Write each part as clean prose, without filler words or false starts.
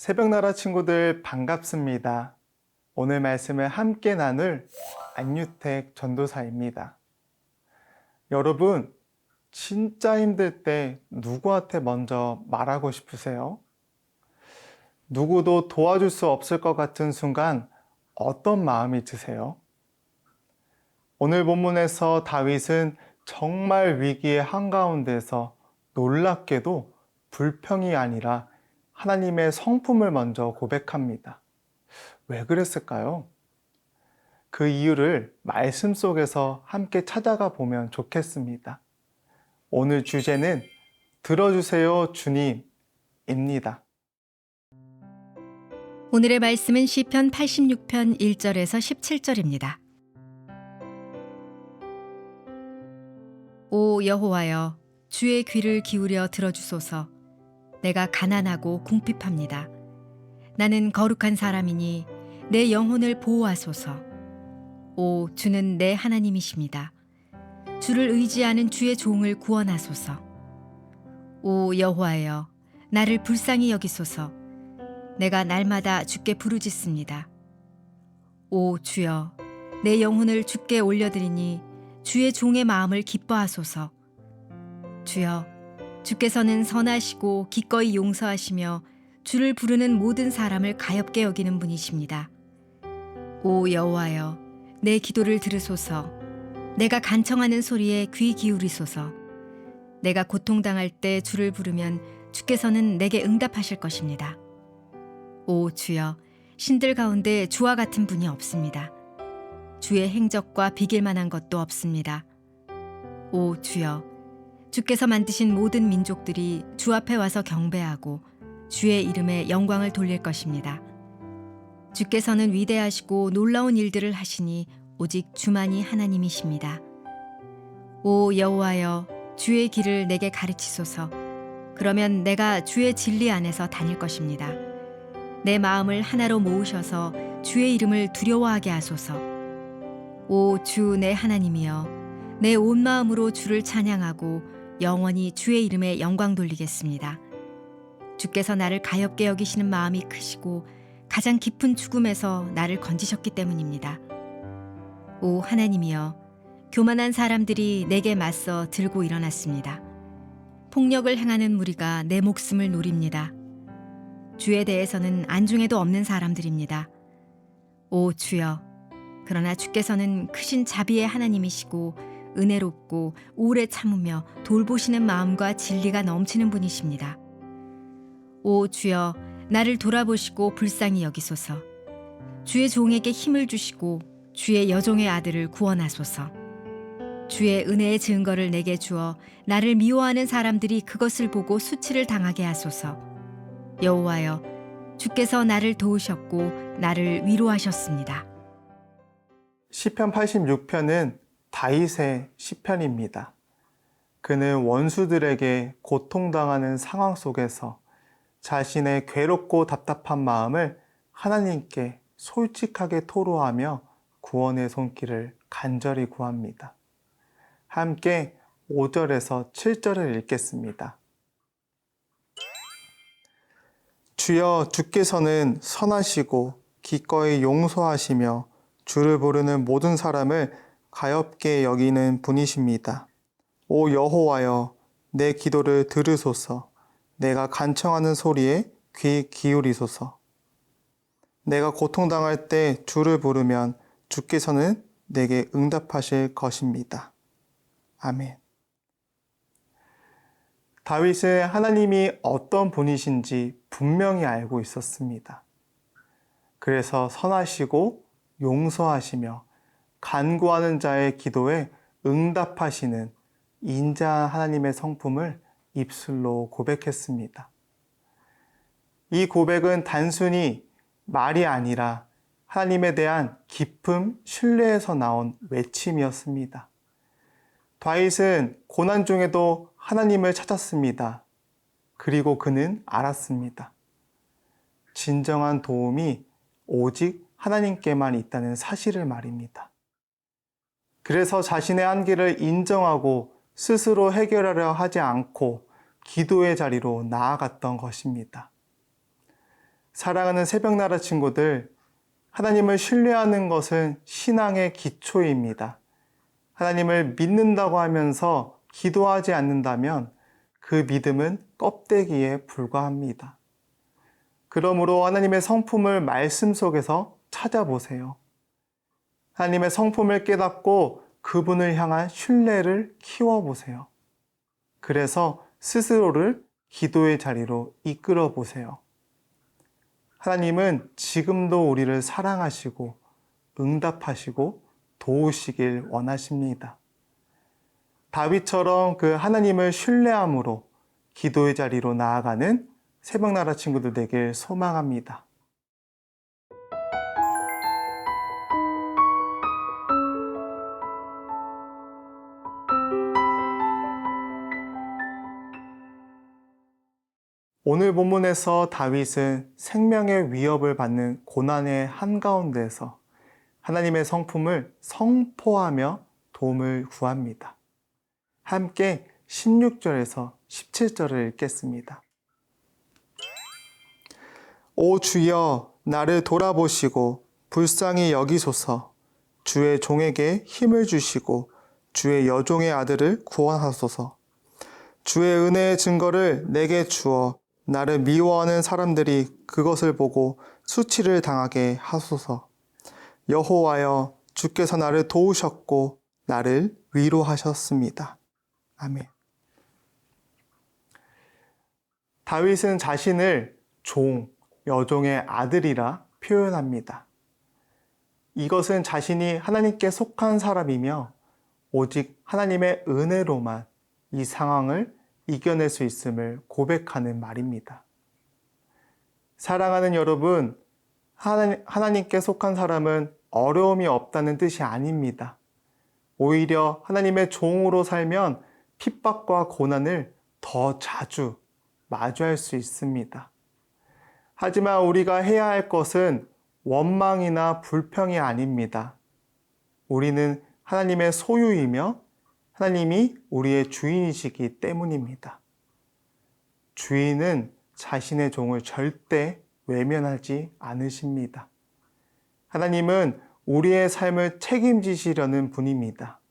새벽나라 친구들 반갑습니다. 오늘 말씀을 함께 나눌 안유택 전도사입니다. 여러분, 진짜 힘들 때 누구한테 먼저 말하고 싶으세요? 누구도 도와줄 수 없을 것 같은 순간 어떤 마음이 드세요? 오늘 본문에서 다윗은 정말 위기의 한가운데서 놀랍게도 불평이 아니라 하나님의 성품을 먼저 고백합니다. 왜 그랬을까요? 그 이유를 말씀 속에서 함께 찾아가 보면 좋겠습니다. 오늘 주제는 들어주세요 주님입니다. 오늘의 말씀은 시편 86편 1절에서 17절입니다. 오 여호와여, 주의 귀를 기울여 들어주소서. 내가 가난하고 궁핍합니다. 나는 거룩한 사람이니 내 영혼을 보호하소서. 오 주는 내 하나님이십니다. 주를 의지하는 주의 종을 구원하소서. 오 여호와여, 나를 불쌍히 여기소서. 내가 날마다 주께 부르짖습니다. 오 주여, 내 영혼을 주께 올려드리니 주의 종의 마음을 기뻐하소서. 주여, 주께서는 선하시고 기꺼이 용서하시며 주를 부르는 모든 사람을 가엾게 여기는 분이십니다. 오 여호와여, 내 기도를 들으소서. 내가 간청하는 소리에 귀 기울이소서. 내가 고통당할 때 주를 부르면 주께서는 내게 응답하실 것입니다. 오 주여, 신들 가운데 주와 같은 분이 없습니다. 주의 행적과 비길 만한 것도 없습니다. 오 주여, 주께서 만드신 모든 민족들이 주 앞에 와서 경배하고 주의 이름에 영광을 돌릴 것입니다. 주께서는 위대하시고 놀라운 일들을 하시니 오직 주만이 하나님이십니다. 오 여호와여, 주의 길을 내게 가르치소서. 그러면 내가 주의 진리 안에서 다닐 것입니다. 내 마음을 하나로 모으셔서 주의 이름을 두려워하게 하소서. 오 주 내 하나님이여, 내 온 마음으로 주를 찬양하고 영원히 주의 이름에 영광 돌리겠습니다. 주께서 나를 가엾게 여기시는 마음이 크시고 가장 깊은 죽음에서 나를 건지셨기 때문입니다. 오 하나님이여, 교만한 사람들이 내게 맞서 들고 일어났습니다. 폭력을 행하는 무리가 내 목숨을 노립니다. 주에 대해서는 안중에도 없는 사람들입니다. 오 주여, 그러나 주께서는 크신 자비의 하나님이시고 은혜롭고 오래 참으며 돌보시는 마음과 진리가 넘치는 분이십니다. 오 주여, 나를 돌아보시고 불쌍히 여기소서. 주의 종에게 힘을 주시고 주의 여종의 아들을 구원하소서. 주의 은혜의 증거를 내게 주어 나를 미워하는 사람들이 그것을 보고 수치를 당하게 하소서. 여호와여, 주께서 나를 도우셨고 나를 위로하셨습니다. 시편 86편은 다윗의 시편입니다. 그는 원수들에게 고통당하는 상황 속에서 자신의 괴롭고 답답한 마음을 하나님께 솔직하게 토로하며 구원의 손길을 간절히 구합니다. 함께 5절에서 7절을 읽겠습니다. 주여, 주께서는 선하시고 기꺼이 용서하시며 주를 부르는 모든 사람을 가엾게 여기는 분이십니다. 오 여호와여, 내 기도를 들으소서. 내가 간청하는 소리에 귀 기울이소서. 내가 고통당할 때 주를 부르면 주께서는 내게 응답하실 것입니다. 아멘. 다윗은 하나님이 어떤 분이신지 분명히 알고 있었습니다. 그래서 선하시고 용서하시며 간구하는 자의 기도에 응답하시는 인자한 하나님의 성품을 입술로 고백했습니다. 이 고백은 단순히 말이 아니라 하나님에 대한 깊은 신뢰에서 나온 외침이었습니다. 다윗은 고난 중에도 하나님을 찾았습니다. 그리고 그는 알았습니다. 진정한 도움이 오직 하나님께만 있다는 사실을 말입니다. 그래서 자신의 한계를 인정하고 스스로 해결하려 하지 않고 기도의 자리로 나아갔던 것입니다. 사랑하는 새벽나라 친구들, 하나님을 신뢰하는 것은 신앙의 기초입니다. 하나님을 믿는다고 하면서 기도하지 않는다면 그 믿음은 껍데기에 불과합니다. 그러므로 하나님의 성품을 말씀 속에서 찾아보세요. 하나님의 성품을 깨닫고 그분을 향한 신뢰를 키워보세요. 그래서 스스로를 기도의 자리로 이끌어 보세요. 하나님은 지금도 우리를 사랑하시고 응답하시고 도우시길 원하십니다. 다윗처럼 그 하나님을 신뢰함으로 기도의 자리로 나아가는 새벽나라 친구들 되길 소망합니다. 오늘 본문에서 다윗은 생명의 위협을 받는 고난의 한가운데에서 하나님의 성품을 선포하며 도움을 구합니다. 함께 16절에서 17절을 읽겠습니다. 오 주여, 나를 돌아보시고 불쌍히 여기소서. 주의 종에게 힘을 주시고 주의 여종의 아들을 구원하소서. 주의 은혜의 증거를 내게 주어 나를 미워하는 사람들이 그것을 보고 수치를 당하게 하소서. 여호와여, 주께서 나를 도우셨고 나를 위로하셨습니다. 아멘. 다윗은 자신을 종, 여종의 아들이라 표현합니다. 이것은 자신이 하나님께 속한 사람이며 오직 하나님의 은혜로만 이 상황을 이겨낼 수 있음을 고백하는 말입니다. 사랑하는 여러분, 하나님께 속한 사람은 어려움이 없다는 뜻이 아닙니다. 오히려 하나님의 종으로 살면 핍박과 고난을 더 자주 마주할 수 있습니다. 하지만 우리가 해야 할 것은 원망이나 불평이 아닙니다. 우리는 하나님의 소유이며 하나님이 우리의 주인이시기 때문입니다. 주인은 자신의 종을 절대 외면하지 않으십니다. 하나님은 우리의 삶을 책임지시려는 분입니다.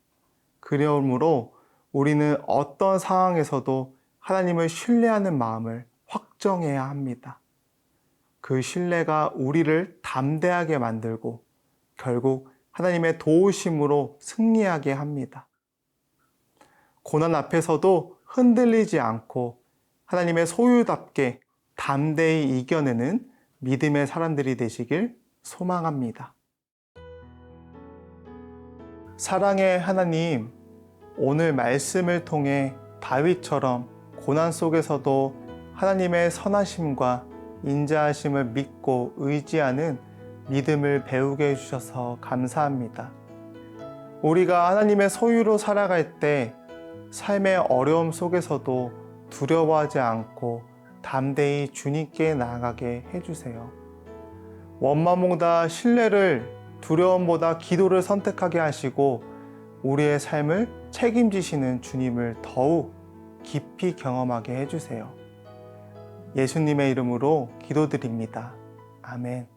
그러므로 우리는 어떤 상황에서도 하나님을 신뢰하는 마음을 확정해야 합니다. 그 신뢰가 우리를 담대하게 만들고 결국 하나님의 도우심으로 승리하게 합니다. 고난 앞에서도 흔들리지 않고 하나님의 소유답게 담대히 이겨내는 믿음의 사람들이 되시길 소망합니다. 사랑의 하나님, 오늘 말씀을 통해 다윗처럼 고난 속에서도 하나님의 선하심과 인자하심을 믿고 의지하는 믿음을 배우게 해주셔서 감사합니다. 우리가 하나님의 소유로 살아갈 때 삶의 어려움 속에서도 두려워하지 않고 담대히 주님께 나아가게 해주세요. 원망보다 신뢰를, 두려움보다 기도를 선택하게 하시고 우리의 삶을 책임지시는 주님을 더욱 깊이 경험하게 해주세요. 예수님의 이름으로 기도드립니다. 아멘.